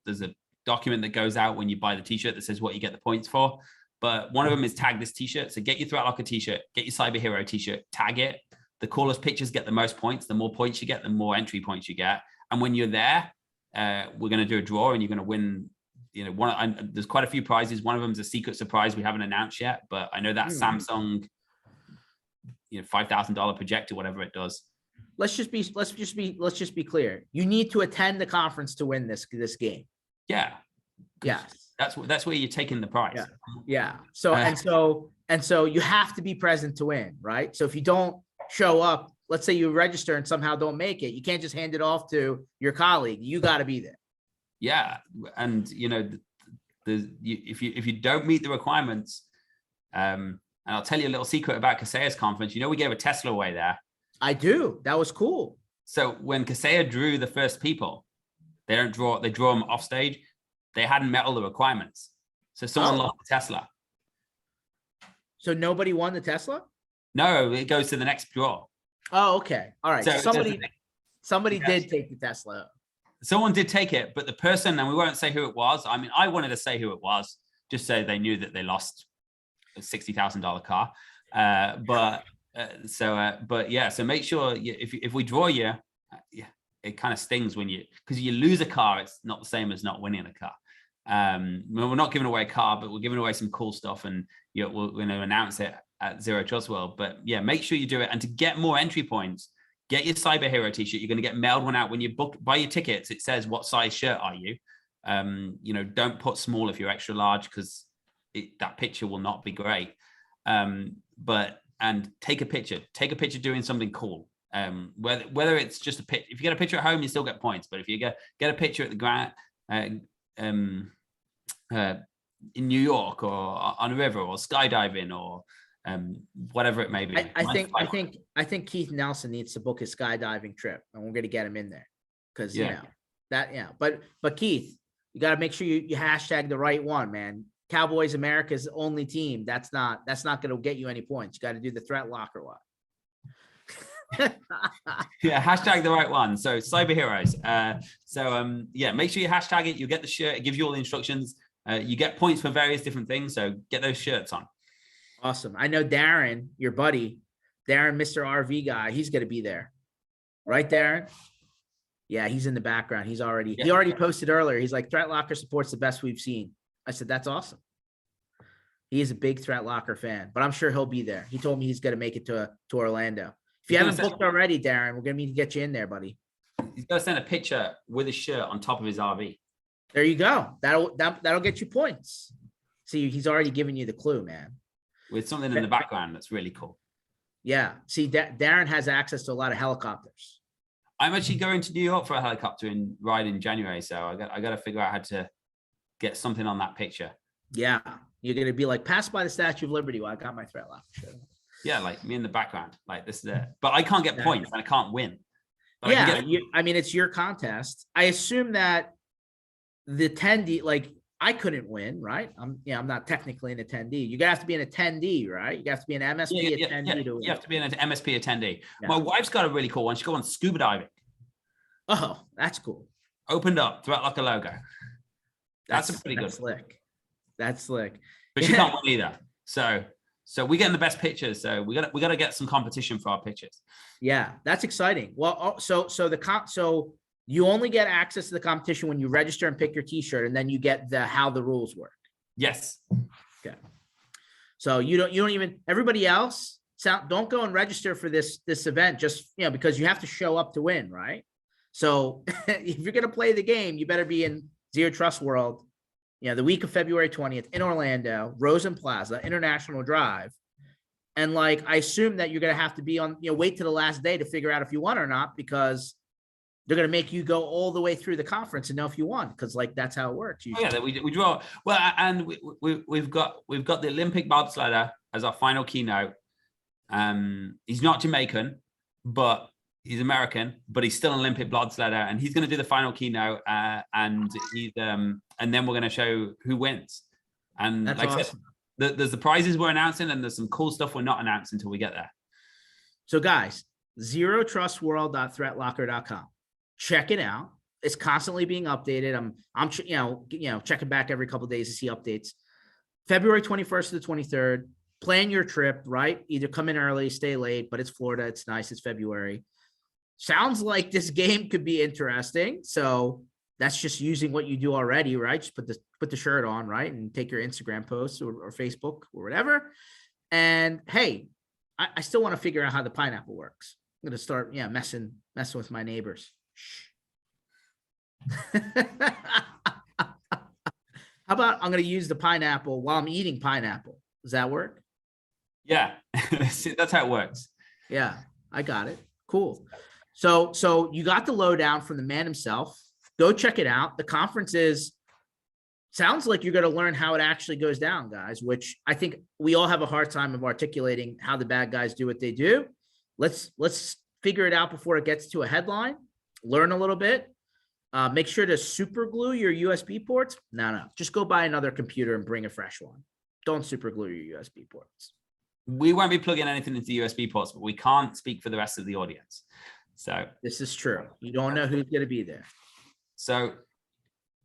document that goes out when you buy the t-shirt that says what you get the points for, but one of them is tag this t-shirt. So get your Threatlocker t-shirt, get your Cyber Hero t-shirt, tag it. The coolest pictures get the most points. The more points you get, the more entry points you get. And when you're there, we're going to do a draw, and you're going to win. There's quite a few prizes. One of them is a secret surprise we haven't announced yet, but I know that Samsung, $5,000 projector, whatever it does. Let's just be clear. You need to attend the conference to win this game. Yeah. Yes. That's where you're taking the prize. Yeah. So you have to be present to win, right? So if you don't show up, let's say you register and somehow don't make it, you can't just hand it off to your colleague. You got to be there. Yeah. And if you don't meet the requirements, and I'll tell you a little secret about Kaseya's conference. We gave a Tesla away there. I do. That was cool. So when Kaseya drew the first people, they draw them off stage. They hadn't met all the requirements. So someone lost the Tesla. So nobody won the Tesla? No, it goes to the next draw. Oh, okay. All right. So somebody did take the Tesla. Someone did take it, but the person, and we won't say who it was. I mean, I wanted to say who it was, just so they knew that they lost a $60,000 car. But yeah, so make sure if we draw you, it kind of stings because you lose a car. It's not the same as not winning a car. We're not giving away a car, but we're giving away some cool stuff, and we're going to announce it at Zero Trust World. But yeah, make sure you do it. And to get more entry points, get your Cyber Hero t-shirt. You're going to get mailed one out when you buy your tickets. It says, what size shirt are you? Don't put small if you're extra large, because that picture will not be great. And take a picture doing something cool. Whether it's just a picture. If you get a picture at home, you still get points. But if you get a picture at the Grand in New York, or on a river, or skydiving, or whatever it may be. I think Keith Nelson needs to book his skydiving trip, and we're going to get him in there, because But Keith, you got to make sure you hashtag the right one, man. Cowboys America's only team. That's not going to get you any points. You got to do the Threatlocker one. Yeah, hashtag the right one. So cyber heroes. Yeah, make sure you hashtag it. You get the shirt. It gives you all the instructions. You get points for various different things. So get those shirts on. Awesome. I know Darren, your buddy, Darren, Mr. RV guy, he's going to be there. Right, Darren? Yeah, he's in the background. He already posted earlier. He's like, Threatlocker supports the best we've seen. I said, that's awesome. He is a big Threatlocker fan, but I'm sure he'll be there. He told me he's going to make it to Orlando. If you haven't booked already, Darren, we're going to need to get you in there, buddy. He's going to send a picture with his shirt on top of his RV. There you go. That'll get you points. See, he's already giving you the clue, man. With something in the background that's really cool. Yeah. See, Darren has access to a lot of helicopters. I'm actually going to New York for a helicopter ride in January, so I got to figure out how to get something on that picture. Yeah, you're gonna be like, pass by the Statue of Liberty while I got my Threatlocker shirt. Yeah, like me in the background, like this is it. But I can't get points and I can't win. But yeah, I mean, it's your contest. I assume that the attendee, like, I couldn't win, right? I'm not technically an attendee. You have to be an attendee, right? You have to be an MSP attendee to win. You have to be an MSP attendee. Yeah. My wife's got a really cool one. She goes on scuba diving. Oh, that's cool. Opened up, Threatlocker logo. That's a pretty good. Slick. That's slick. But she can't win either. So we're getting the best pictures. So we got to get some competition for our pictures. Yeah, that's exciting. Well, so you only get access to the competition when you register and pick your T-shirt, and then you get how the rules work. Yes. Okay. So you don't even, everybody else, don't go and register for this event just, because you have to show up to win, right? So if you're going to play the game, you better be in Zero Trust World, the week of February 20th in Orlando, Rosen Plaza, International Drive. And like, I assume that you're going to have to be on, wait to the last day to figure out if you won or not, because they're going to make you go all the way through the conference and know if you won, because like that's how it works. Oh, yeah, we draw. Well, and we've got the Olympic bobsledder as our final keynote. He's not Jamaican, but he's American, but he's still an Olympic bobsledder, and he's going to do the final keynote. And then we're going to show who wins. And that's like awesome. I said, there's the prizes we're announcing, and there's some cool stuff we're not announcing until we get there. So guys, zerotrustworld.threatlocker.com. Check it out. It's constantly being updated. I'm checking back every couple of days to see updates. February 21st to the 23rd. Plan your trip, right? Either come in early, stay late, but it's Florida. It's nice. It's February. Sounds like this game could be interesting. So that's just using what you do already, right? Just put the shirt on, right? And take your Instagram posts or Facebook or whatever. And hey, I still want to figure out how the pineapple works. I'm going to start, messing with my neighbors. How about I'm going to use the pineapple while I'm eating pineapple? Does that work? Yeah, that's how it works. Yeah, I got it. Cool. So you got the lowdown from the man himself. Go check it out. The conference sounds like you're going to learn how it actually goes down, guys, which I think we all have a hard time of articulating how the bad guys do what they do. Let's figure it out before it gets to a headline. Learn a little bit. Make sure to super glue your USB ports. No, just go buy another computer and bring a fresh one. Don't super glue your USB ports. We won't be plugging anything into the USB ports, but we can't speak for the rest of the audience. So this is true. You don't know who's going to be there. So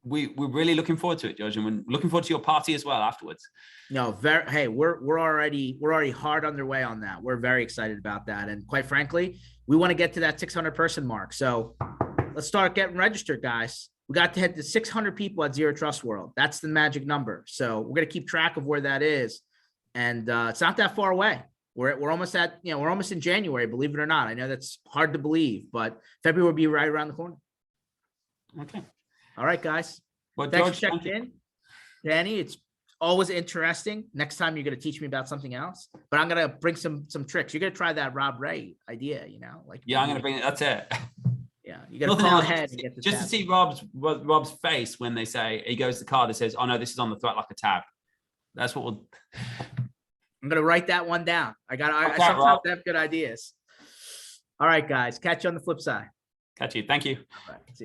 we're really looking forward to it, George, and we're looking forward to your party as well afterwards. No, hey, we're already hard underway on that. We're very excited about that, and quite frankly, we want to get to that 600 person mark. So let's start getting registered, guys. We got to hit the 600 people at Zero Trust World. That's the magic number. So we're going to keep track of where that is. And it's not that far away. We're almost at, we're almost in January, believe it or not. I know that's hard to believe, but February will be right around the corner. Okay. All right, guys. Well, thanks for checking in. Danny, it's always interesting. Next time you're going to teach me about something else, but I'm going to bring some tricks. You're going to try that Rob Ray idea, Yeah, I'm going to bring it. That's it. Yeah, you got to call ahead and get just to see Rob's face when they say he goes to the card and says, "Oh no, this is on the Threatlocker tab." That's what we'll. I'm gonna write that one down. I sometimes have good ideas. All right, guys. Catch you on the flip side. Catch you. Thank you. All right.